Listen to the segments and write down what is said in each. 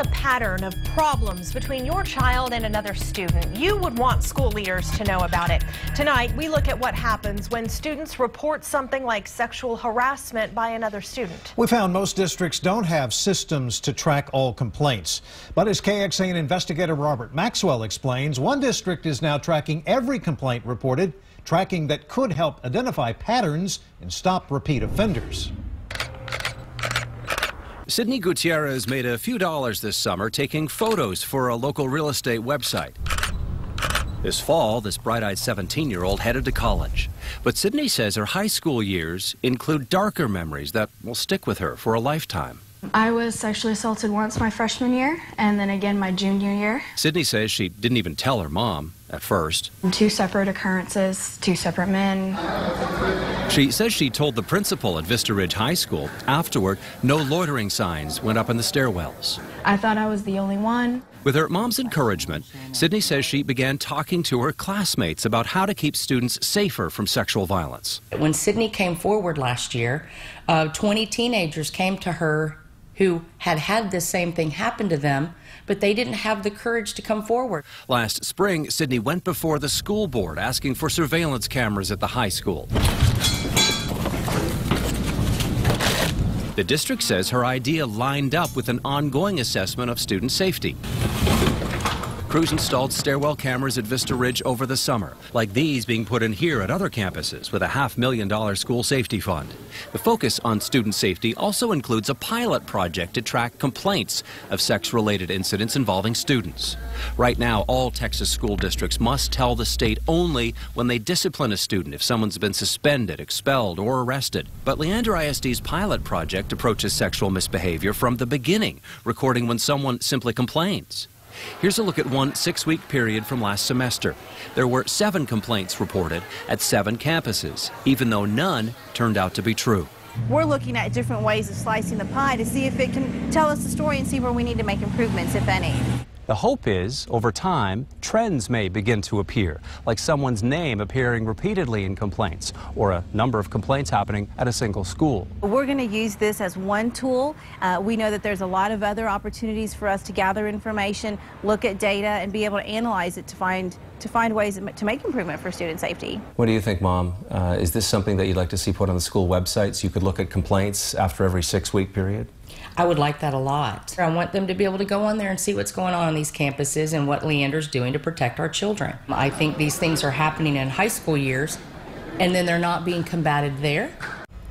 a pattern of problems between your child and another student, you would want school leaders to know about it. Tonight, we look at what happens when students report something like sexual harassment by another student. We found most districts don't have systems to track all complaints. But as KXAN investigator Robert Maxwell explains, one district is now tracking every complaint reported, tracking that could help identify patterns and stop repeat offenders. Sydney Gutierrez made a few dollars this summer taking photos for a local real estate website. This fall, this bright-eyed 17-year-old headed to college. But Sydney says her high school years include darker memories that will stick with her for a lifetime. I was sexually assaulted once my freshman year and then again my junior year. Sydney says she didn't even tell her mom at first. 2 separate occurrences, 2 separate men. She says she told the principal at Vista Ridge High School. Afterward, no loitering signs went up in the stairwells. I thought I was the only one. With her mom's encouragement, Sydney says she began talking to her classmates about how to keep students safer from sexual violence. When Sydney came forward last year, 20 teenagers came to her who had had the same thing happen to them, but they didn't have the courage to come forward. Last spring, Sydney went before the school board asking for surveillance cameras at the high school. The district says her idea lined up with an ongoing assessment of student safety. Crews installed stairwell cameras at Vista Ridge over the summer, like these being put in here at other campuses with a $500,000 school safety fund. The focus on student safety also includes a pilot project to track complaints of sex-related incidents involving students. Right now, all Texas school districts must tell the state only when they discipline a student if someone's been suspended, expelled, or arrested. But Leander ISD's pilot project approaches sexual misbehavior from the beginning, recording when someone simply complains. Here's a look at one 6-week period from last semester. There were 7 complaints reported at 7 campuses, even though none turned out to be true. We're looking at different ways of slicing the pie to see if it can tell us the story and see where we need to make improvements, if any. The hope is, over time, trends may begin to appear, like someone's name appearing repeatedly in complaints, or a number of complaints happening at a single school. We're going to use this as one tool. We know that there's a lot of other opportunities for us to gather information, look at data, and be able to analyze it to find ways to make improvement for student safety. What do you think, Mom? Is this something that you'd like to see put on the school website so you could look at complaints after every 6-week period? I would like that a lot. I want them to be able to go on there and see what's going on these campuses and what Leander's doing to protect our children. I think these things are happening in high school years, and then they're not being combated there.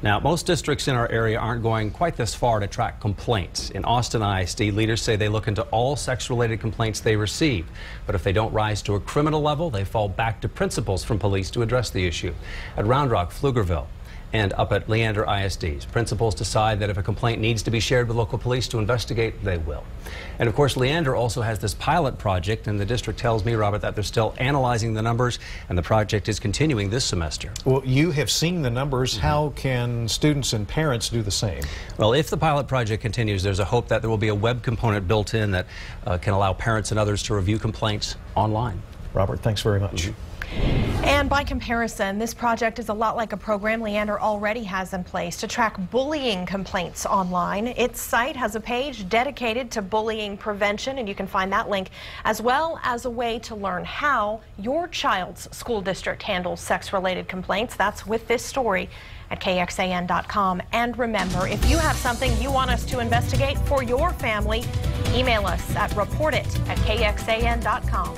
Now, most districts in our area aren't going quite this far to track complaints. In Austin ISD, leaders say they look into all sex-related complaints they receive. But if they don't rise to a criminal level, they fall back to principals from police to address the issue. At Round Rock, Pflugerville, and up at Leander ISD's, principals decide that if a complaint needs to be shared with local police to investigate, they will. And of course, Leander also has this pilot project, and the district tells me, Robert, that they're still analyzing the numbers, and the project is continuing this semester. Well, you have seen the numbers. How can students and parents do the same? Well, if the pilot project continues, there's a hope that there will be a web component built in that can allow parents and others to review complaints online. Robert, thanks very much. And by comparison, this project is a lot like a program Leander already has in place to track bullying complaints online. Its site has a page dedicated to bullying prevention, and you can find that link, as well as a way to learn how your child's school district handles sex-related complaints. That's with this story at KXAN.com. And remember, if you have something you want us to investigate for your family, email us at report@KXAN.com.